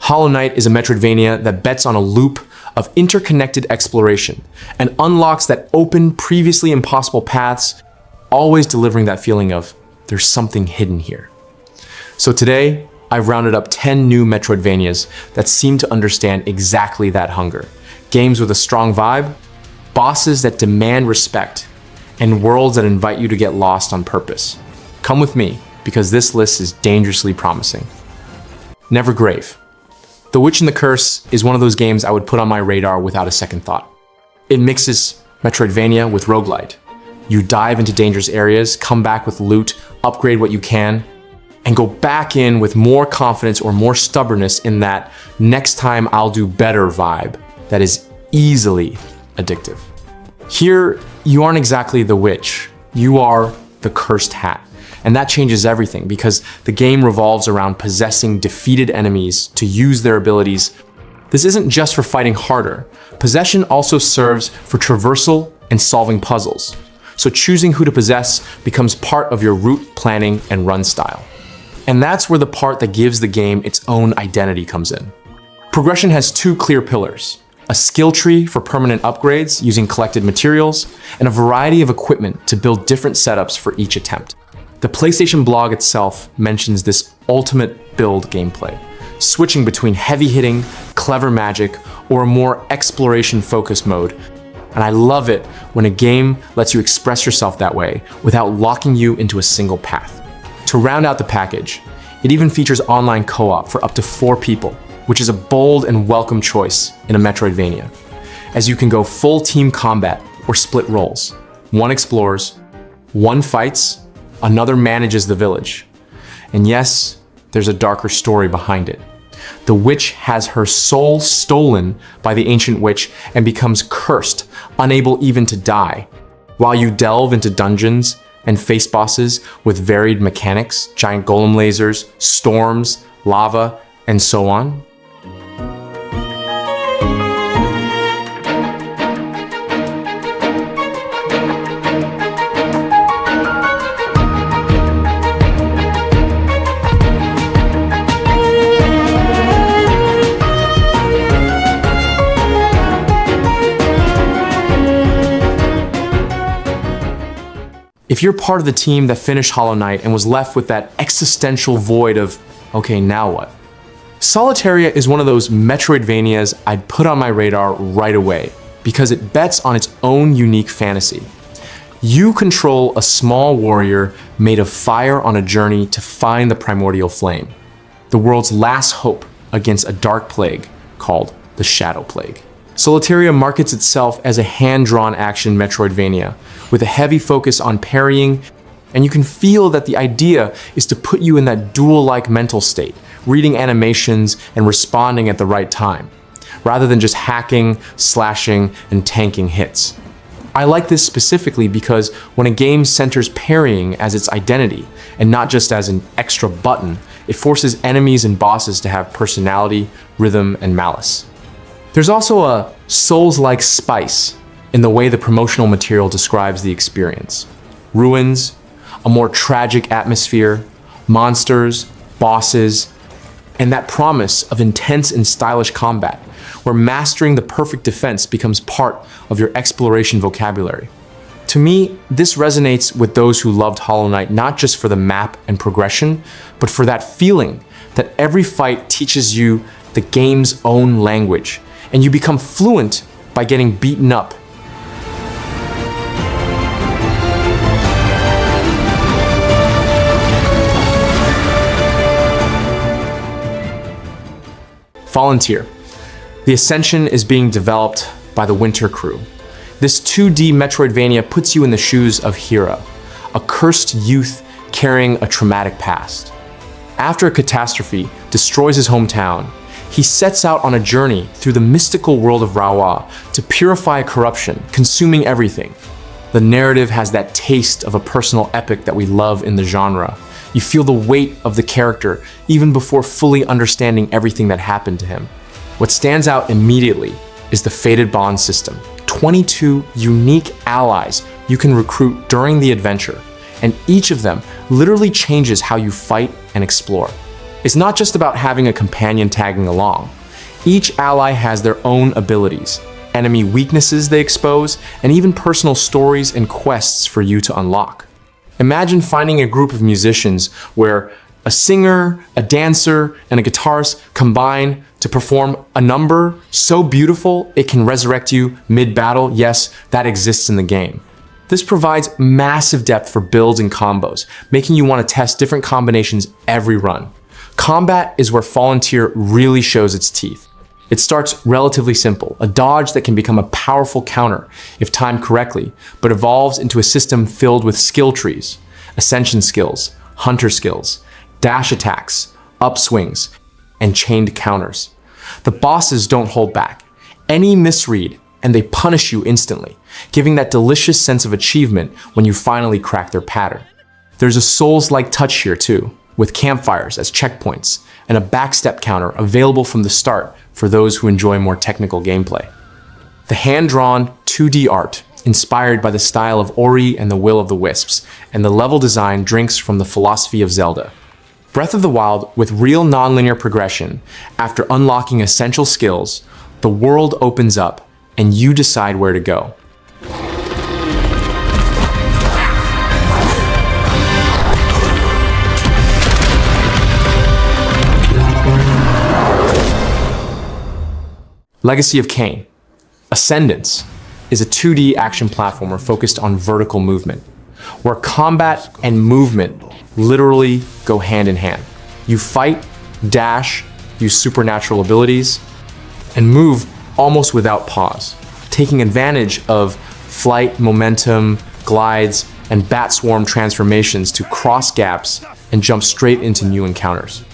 Hollow Knight is a Metroidvania that bets on a loop of interconnected exploration and unlocks that open, previously impossible paths, always delivering that feeling of there's something hidden here. So today, I've rounded up 10 new Metroidvanias that seem to understand exactly that hunger. Games with a strong vibe, bosses that demand respect, and worlds that invite you to get lost on purpose. Come with me, because this list is dangerously promising. Nevergrave. The Witch and the Curse is one of those games I would put on my radar without a second thought. It mixes Metroidvania with roguelite. You dive into dangerous areas, come back with loot, upgrade what you can, and go back in with more confidence or more stubbornness in that next time I'll do better vibe that is easily addictive. Here, you aren't exactly the witch, you are the cursed hat. And that changes everything because the game revolves around possessing defeated enemies to use their abilities. This isn't just for fighting harder. Possession also serves for traversal and solving puzzles. So choosing who to possess becomes part of your route planning and run style. And that's where the part that gives the game its own identity comes in. Progression has two clear pillars: a skill tree for permanent upgrades using collected materials, and a variety of equipment to build different setups for each attempt. The PlayStation blog itself mentions this ultimate build gameplay, switching between heavy-hitting, clever magic, or a more exploration-focused mode. And I love it when a game lets you express yourself that way without locking you into a single path. To round out the package, it even features online co-op for up to 4 people, which is a bold and welcome choice in a Metroidvania, as you can go full team combat or split roles. One explores, one fights, another manages the village. And yes, there's a darker story behind it. The witch has her soul stolen by the ancient witch and becomes cursed, unable even to die. While you delve into dungeons and face bosses with varied mechanics, giant golem lasers, storms, lava, and so on. If you're part of the team that finished Hollow Knight and was left with that existential void of, okay, now what? Solateria is one of those Metroidvanias I'd put on my radar right away because it bets on its own unique fantasy. You control a small warrior made of fire on a journey to find the primordial flame, the world's last hope against a dark plague called the Shadow Plague. Solateria markets itself as a hand-drawn action Metroidvania with a heavy focus on parrying, and you can feel that the idea is to put you in that duel-like mental state, reading animations and responding at the right time, rather than just hacking, slashing, and tanking hits. I like this specifically because when a game centers parrying as its identity, and not just as an extra button, it forces enemies and bosses to have personality, rhythm, and malice. There's also a Souls-like spice in the way the promotional material describes the experience. Ruins, a more tragic atmosphere, monsters, bosses, and that promise of intense and stylish combat, where mastering the perfect defense becomes part of your exploration vocabulary. To me, this resonates with those who loved Hollow Knight not just for the map and progression, but for that feeling that every fight teaches you the game's own language, and you become fluent by getting beaten up. Volunteer. The Ascension is being developed by the Winter Crew. This 2D Metroidvania puts you in the shoes of Hira, a cursed youth carrying a traumatic past. After a catastrophe destroys his hometown, he sets out on a journey through the mystical world of Rawa to purify corruption, consuming everything. The narrative has that taste of a personal epic that we love in the genre. You feel the weight of the character even before fully understanding everything that happened to him. What stands out immediately is the Fated Bond system. 22 unique allies you can recruit during the adventure, and each of them literally changes how you fight and explore. It's not just about having a companion tagging along. Each ally has their own abilities, enemy weaknesses they expose, and even personal stories and quests for you to unlock. Imagine finding a group of musicians where a singer, a dancer, and a guitarist combine to perform a number so beautiful it can resurrect you mid-battle. Yes, that exists in the game. This provides massive depth for builds and combos, making you want to test different combinations every run. Combat is where Fallen Tier really shows its teeth. It starts relatively simple, a dodge that can become a powerful counter if timed correctly, but evolves into a system filled with skill trees, Ascension skills, Hunter skills, dash attacks, upswings, and chained counters. The bosses don't hold back. Any misread, and they punish you instantly, giving that delicious sense of achievement when you finally crack their pattern. There's a Souls-like touch here too, with campfires as checkpoints, and a backstep counter available from the start for those who enjoy more technical gameplay. The hand-drawn 2D art, inspired by the style of Ori and the Will of the Wisps, and the level design drinks from the philosophy of Zelda. Breath of the Wild, with real non-linear progression, after unlocking essential skills, the world opens up and you decide where to go. Legacy of Kain. Ascendance is a 2D action platformer focused on vertical movement, where combat and movement literally go hand in hand. You fight, dash, use supernatural abilities, and move almost without pause, taking advantage of flight, momentum, glides, and bat swarm transformations to cross gaps and jump straight into new encounters.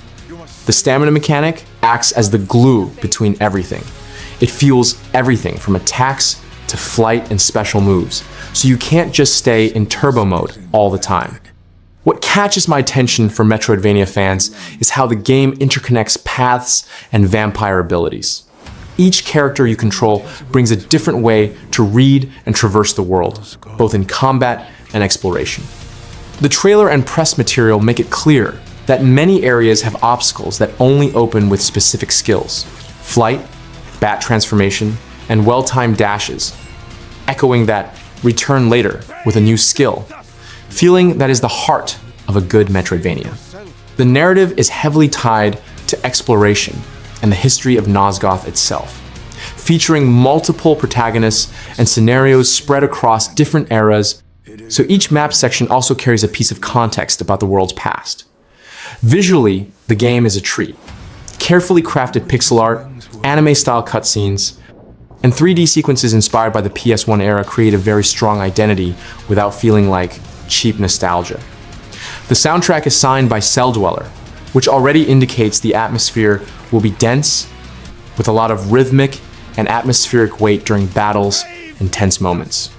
The stamina mechanic acts as the glue between everything. It fuels everything from attacks to flight and special moves, so you can't just stay in turbo mode all the time. What catches my attention for Metroidvania fans is how the game interconnects paths and vampire abilities. Each character you control brings a different way to read and traverse the world, both in combat and exploration. The trailer and press material make it clear that many areas have obstacles that only open with specific skills: flight, bat transformation, and well-timed dashes, echoing that return later with a new skill, feeling that is the heart of a good Metroidvania. The narrative is heavily tied to exploration and the history of Nosgoth itself, featuring multiple protagonists and scenarios spread across different eras, so each map section also carries a piece of context about the world's past. Visually, the game is a treat. Carefully crafted pixel art, anime-style cutscenes, and 3D sequences inspired by the PS1 era create a very strong identity without feeling like cheap nostalgia. The soundtrack is signed by Cell Dweller, which already indicates the atmosphere will be dense, with a lot of rhythmic and atmospheric weight during battles and tense moments.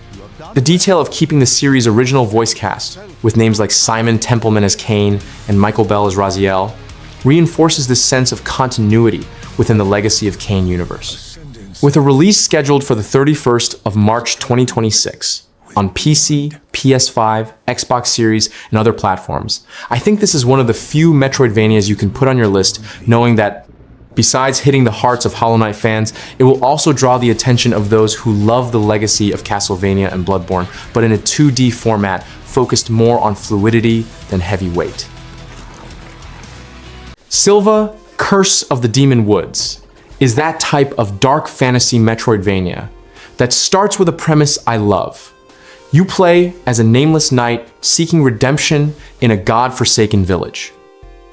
The detail of keeping the series' original voice cast, with names like Simon Templeman as Kain and Michael Bell as Raziel, reinforces this sense of continuity within the Legacy of Kain universe. With a release scheduled for the 31st of March 2026, on PC, PS5, Xbox Series, and other platforms, I think this is one of the few Metroidvanias you can put on your list, knowing that besides hitting the hearts of Hollow Knight fans, it will also draw the attention of those who love the legacy of Castlevania and Bloodborne, but in a 2D format focused more on fluidity than heavy weight. Sylva, Curse of the Demon Woods, is that type of dark fantasy Metroidvania that starts with a premise I love. You play as a nameless knight seeking redemption in a god-forsaken village,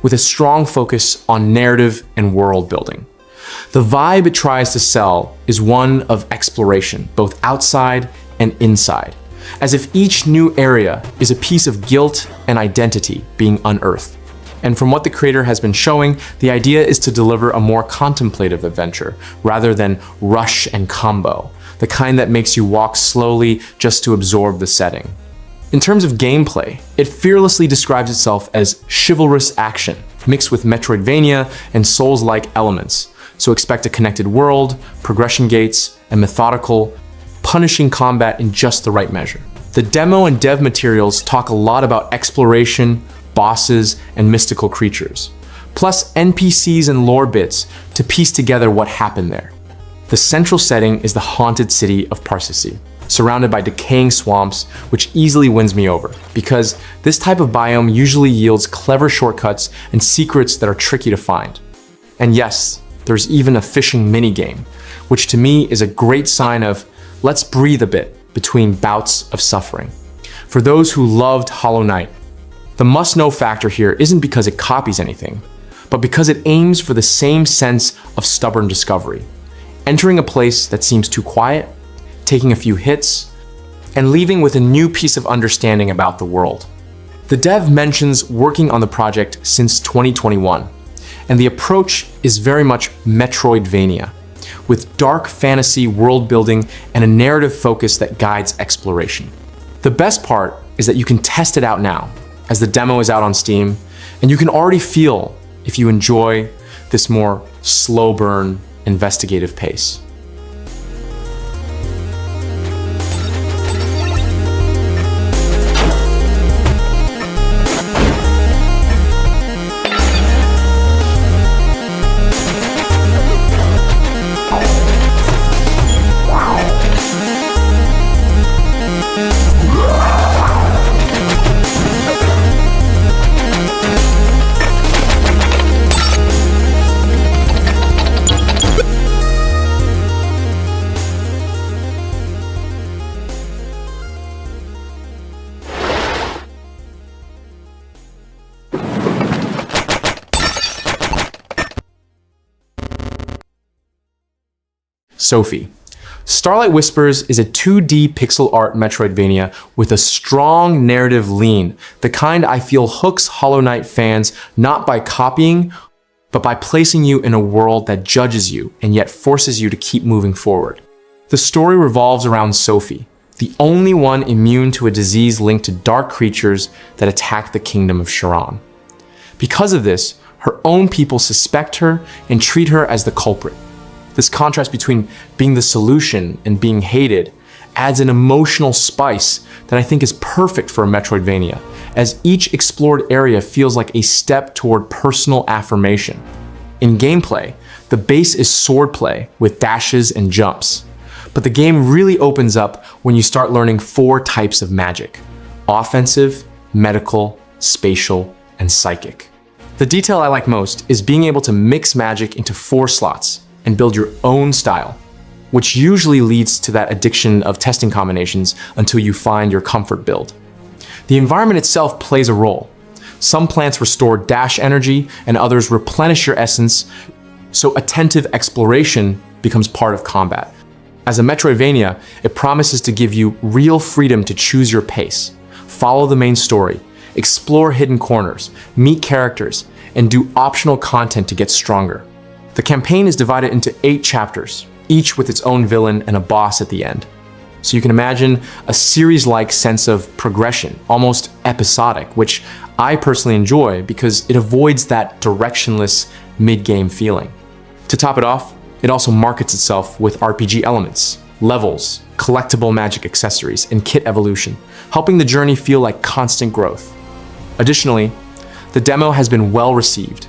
with a strong focus on narrative and world building. The vibe it tries to sell is one of exploration, both outside and inside, as if each new area is a piece of guilt and identity being unearthed. And from what the creator has been showing, the idea is to deliver a more contemplative adventure rather than rush and combo, the kind that makes you walk slowly just to absorb the setting. In terms of gameplay, it fearlessly describes itself as chivalrous action, mixed with Metroidvania and Souls-like elements, so expect a connected world, progression gates, and methodical, punishing combat in just the right measure. The demo and dev materials talk a lot about exploration, bosses, and mystical creatures, plus NPCs and lore bits to piece together what happened there. The central setting is the haunted city of Parsisi, surrounded by decaying swamps, which easily wins me over, because this type of biome usually yields clever shortcuts and secrets that are tricky to find. And yes, there's even a fishing minigame, which to me is a great sign of let's breathe a bit between bouts of suffering. For those who loved Hollow Knight, the must-know factor here isn't because it copies anything, but because it aims for the same sense of stubborn discovery. Entering a place that seems too quiet, taking a few hits, and leaving with a new piece of understanding about the world. The dev mentions working on the project since 2021, and the approach is very much Metroidvania, with dark fantasy world building and a narrative focus that guides exploration. The best part is that you can test it out now, as the demo is out on Steam, and you can already feel if you enjoy this more slow burn, investigative pace. Sophie. Starlight Whispers is a 2D pixel art Metroidvania with a strong narrative lean, the kind I feel hooks Hollow Knight fans not by copying, but by placing you in a world that judges you and yet forces you to keep moving forward. The story revolves around Sophie, the only one immune to a disease linked to dark creatures that attack the kingdom of Sharon. Because of this, her own people suspect her and treat her as the culprit. This contrast between being the solution and being hated adds an emotional spice that I think is perfect for a Metroidvania, as each explored area feels like a step toward personal affirmation. In gameplay, the base is swordplay with dashes and jumps, but the game really opens up when you start learning 4 types of magic: offensive, medical, spatial, and psychic. The detail I like most is being able to mix magic into 4 slots and build your own style, which usually leads to that addiction of testing combinations until you find your comfort build. The environment itself plays a role. Some plants restore dash energy and others replenish your essence, so attentive exploration becomes part of combat. As a Metroidvania, it promises to give you real freedom to choose your pace, follow the main story, explore hidden corners, meet characters, and do optional content to get stronger. The campaign is divided into 8 chapters, each with its own villain and a boss at the end. So you can imagine a series-like sense of progression, almost episodic, which I personally enjoy because it avoids that directionless mid-game feeling. To top it off, it also markets itself with RPG elements, levels, collectible magic accessories, and kit evolution, helping the journey feel like constant growth. Additionally, the demo has been well received,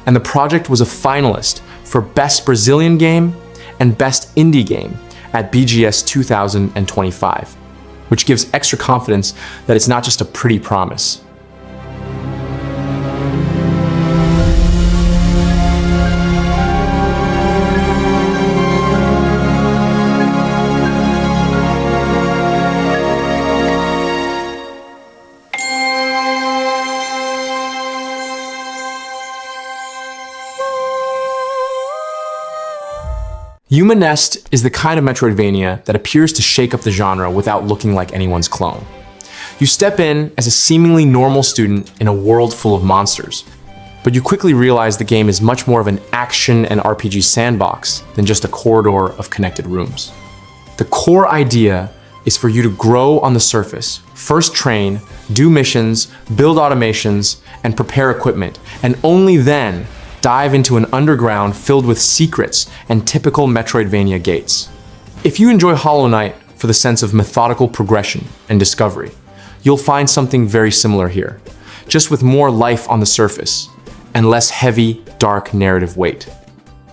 and the project was a finalist for Best Brazilian Game and Best Indie Game at BGS 2025, which gives extra confidence that it's not just a pretty promise. Yuma Nest is the kind of Metroidvania that appears to shake up the genre without looking like anyone's clone. You step in as a seemingly normal student in a world full of monsters, but you quickly realize the game is much more of an action and RPG sandbox than just a corridor of connected rooms. The core idea is for you to grow on the surface, first train, do missions, build automations, and prepare equipment, and only then dive into an underground filled with secrets and typical Metroidvania gates. If you enjoy Hollow Knight for the sense of methodical progression and discovery, you'll find something very similar here, just with more life on the surface, and less heavy, dark narrative weight.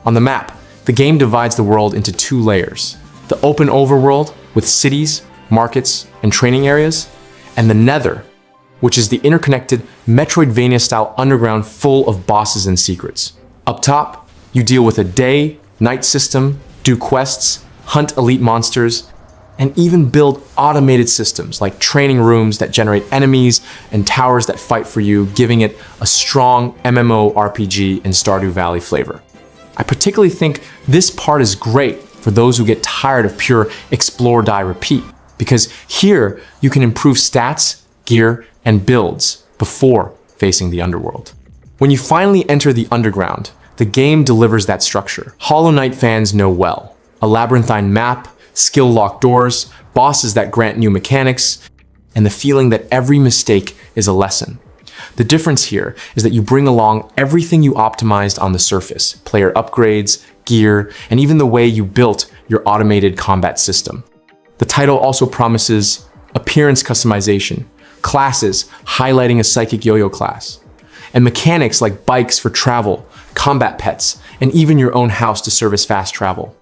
On the map, the game divides the world into two layers: the open overworld with cities, markets, and training areas, and the Nether, which is the interconnected Metroidvania-style underground full of bosses and secrets. Up top, you deal with a day-night system, do quests, hunt elite monsters, and even build automated systems like training rooms that generate enemies and towers that fight for you, giving it a strong MMORPG and Stardew Valley flavor. I particularly think this part is great for those who get tired of pure explore, die, repeat, because here you can improve stats, gear, and builds before facing the underworld. When you finally enter the underground, the game delivers that structure. Hollow Knight fans know well. A labyrinthine map, skill-locked doors, bosses that grant new mechanics, and the feeling that every mistake is a lesson. The difference here is that you bring along everything you optimized on the surface: player upgrades, gear, and even the way you built your automated combat system. The title also promises appearance customization, classes highlighting a psychic yo-yo class, and mechanics like bikes for travel, combat pets, and even your own house to serve as fast travel.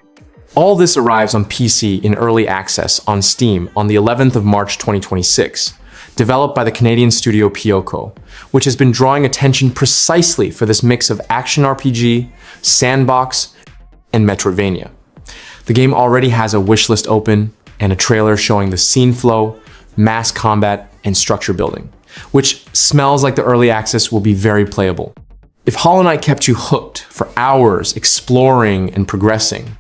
All this arrives on PC in early access on Steam on the 11th of March 2026, developed by the Canadian studio Pyoko, which has been drawing attention precisely for this mix of action RPG, sandbox, and Metroidvania. The game already has a wishlist open and a trailer showing the scene flow, mass combat, and structure building, which smells like the early access will be very playable. If Hollow Knight kept you hooked for hours exploring and progressing,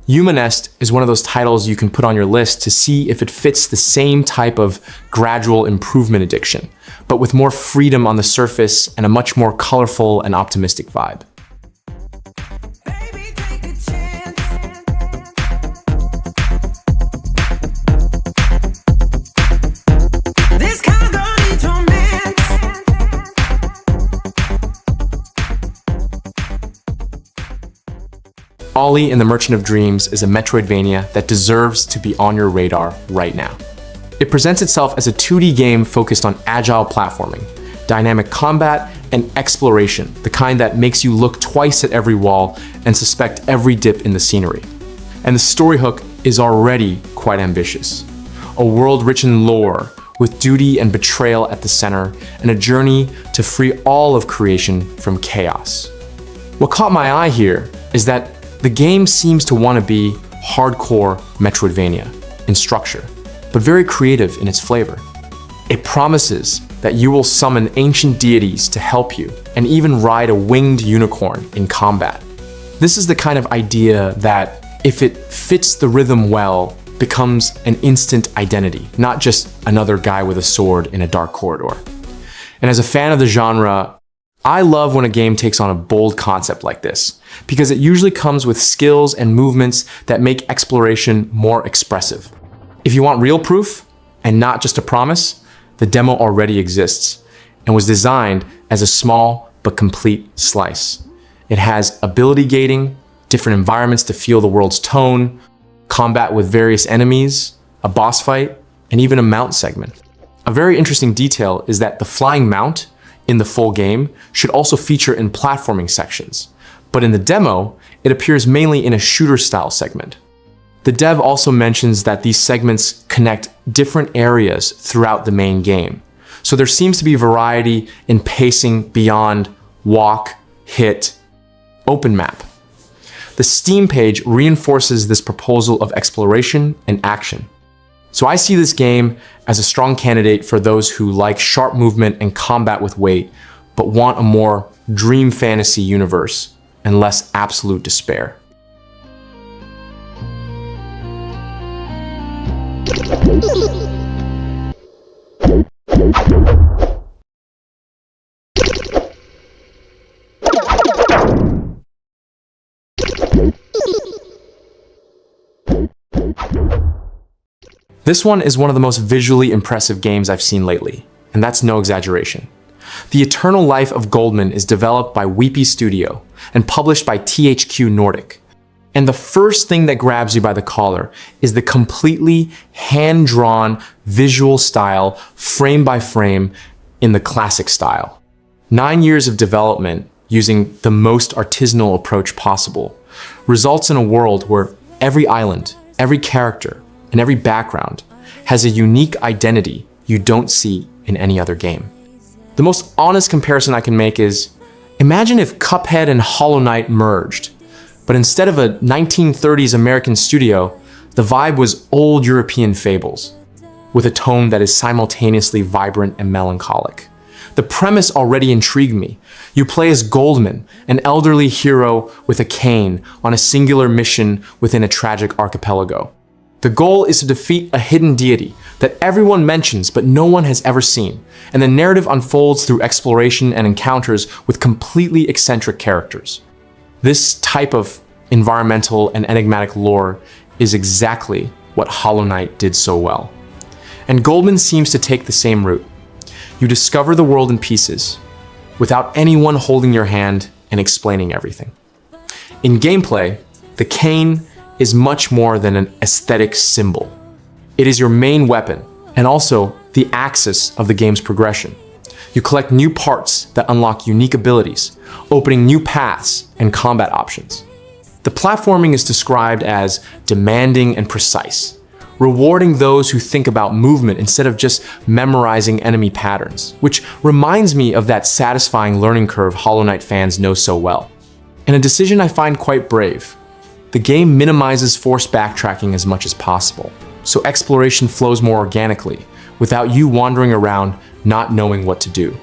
Yuma Nest is one of those titles you can put on your list to see if it fits the same type of gradual improvement addiction, but with more freedom on the surface and a much more colorful and optimistic vibe. Ollie in the Merchant of Dreams is a Metroidvania that deserves to be on your radar right now. It presents itself as a 2D game focused on agile platforming, dynamic combat, and exploration, the kind that makes you look twice at every wall and suspect every dip in the scenery. And the story hook is already quite ambitious. A world rich in lore, with duty and betrayal at the center, and a journey to free all of creation from chaos. What caught my eye here is that the game seems to want to be hardcore Metroidvania in structure, but very creative in its flavor. It promises that you will summon ancient deities to help you, and even ride a winged unicorn in combat. This is the kind of idea that, if it fits the rhythm well, becomes an instant identity, not just another guy with a sword in a dark corridor. And as a fan of the genre, I love when a game takes on a bold concept like this, because it usually comes with skills and movements that make exploration more expressive. If you want real proof, and not just a promise, the demo already exists, and was designed as a small but complete slice. It has ability gating, different environments to feel the world's tone, combat with various enemies, a boss fight, and even a mount segment. A very interesting detail is that the flying mount in the full game should also feature in platforming sections, but in the demo, it appears mainly in a shooter-style segment. The dev also mentions that these segments connect different areas throughout the main game, so there seems to be variety in pacing beyond walk, hit, open map. The Steam page reinforces this proposal of exploration and action. So I see this game as a strong candidate for those who like sharp movement and combat with weight, but want a more dream fantasy universe and less absolute despair. This one is one of the most visually impressive games I've seen lately, and that's no exaggeration. The Eternal Life of Goldman is developed by Weepy Studio and published by THQ Nordic. And the first thing that grabs you by the collar is the completely hand-drawn visual style, frame by frame, in the classic style. 9 years of development using the most artisanal approach possible, results in a world where every island, every character, and every background has a unique identity you don't see in any other game. The most honest comparison I can make is, imagine if Cuphead and Hollow Knight merged, but instead of a 1930s American studio, the vibe was old European fables, with a tone that is simultaneously vibrant and melancholic. The premise already intrigued me. You play as Goldman, an elderly hero with a cane on a singular mission within a tragic archipelago. The goal is to defeat a hidden deity that everyone mentions but no one has ever seen, and the narrative unfolds through exploration and encounters with completely eccentric characters. This type of environmental and enigmatic lore is exactly what Hollow Knight did so well. And Goldman seems to take the same route. You discover the world in pieces, without anyone holding your hand and explaining everything. In gameplay, the Kain is much more than an aesthetic symbol. It is your main weapon, and also the axis of the game's progression. You collect new parts that unlock unique abilities, opening new paths and combat options. The platforming is described as demanding and precise, rewarding those who think about movement instead of just memorizing enemy patterns, which reminds me of that satisfying learning curve Hollow Knight fans know so well. And a decision I find quite brave. The game minimizes forced backtracking as much as possible, so exploration flows more organically, without you wandering around not knowing what to do.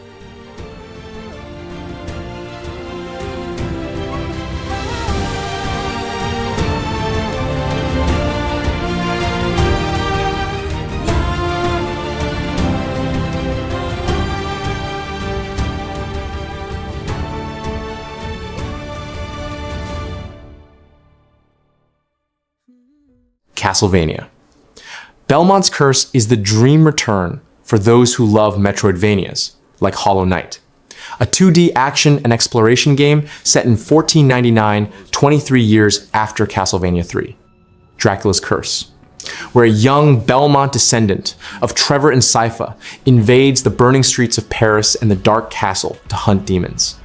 Castlevania. Belmont's Curse is the dream return for those who love Metroidvanias, like Hollow Knight, a 2D action and exploration game set in 1499, 23 years after Castlevania 3, Dracula's Curse, where a young Belmont descendant of Trevor and Sylva invades the burning streets of Paris and the dark castle to hunt demons.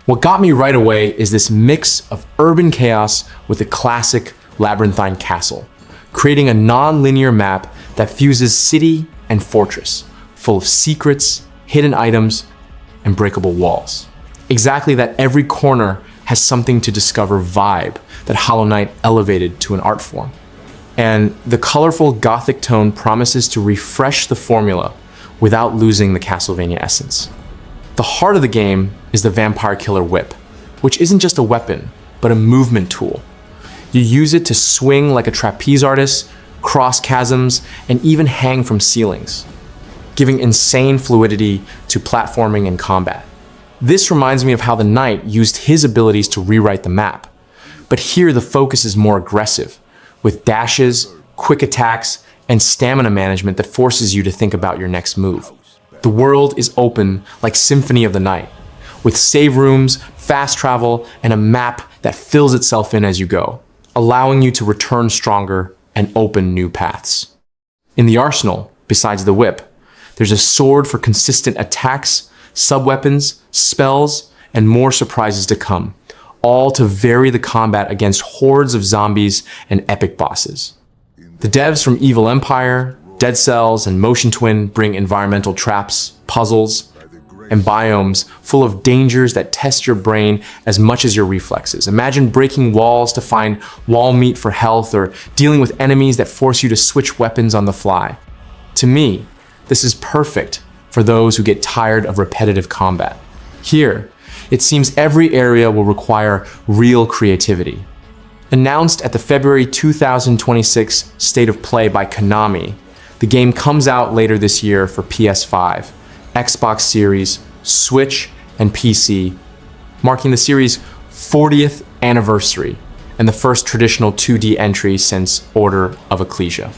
What got me right away is this mix of urban chaos with a classic labyrinthine castle, creating a non-linear map that fuses city and fortress, full of secrets, hidden items, and breakable walls. Exactly that every corner has something to discover vibe that Hollow Knight elevated to an art form. And the colorful gothic tone promises to refresh the formula without losing the Castlevania essence. The heart of the game is the Vampire Killer Whip, which isn't just a weapon, but a movement tool. You use it to swing like a trapeze artist, cross chasms, and even hang from ceilings, giving insane fluidity to platforming and combat. This reminds me of how the Knight used his abilities to rewrite the map, but here the focus is more aggressive, with dashes, quick attacks, and stamina management that forces you to think about your next move. The world is open like Symphony of the Night, with save rooms, fast travel, and a map that fills itself in as you go, allowing you to return stronger and open new paths. In the arsenal, besides the whip, there's a sword for consistent attacks, sub-weapons, spells, and more surprises to come, all to vary the combat against hordes of zombies and epic bosses. The devs from Evil Empire, Dead Cells, and Motion Twin bring environmental traps, puzzles, and biomes full of dangers that test your brain as much as your reflexes. Imagine breaking walls to find wall meat for health, or dealing with enemies that force you to switch weapons on the fly. To me, this is perfect for those who get tired of repetitive combat. Here, it seems every area will require real creativity. Announced at the February 2026 State of Play by Konami, the game comes out later this year for PS5, Xbox Series, Switch, and PC, marking the series' 40th anniversary and the first traditional 2D entry since Order of Ecclesia.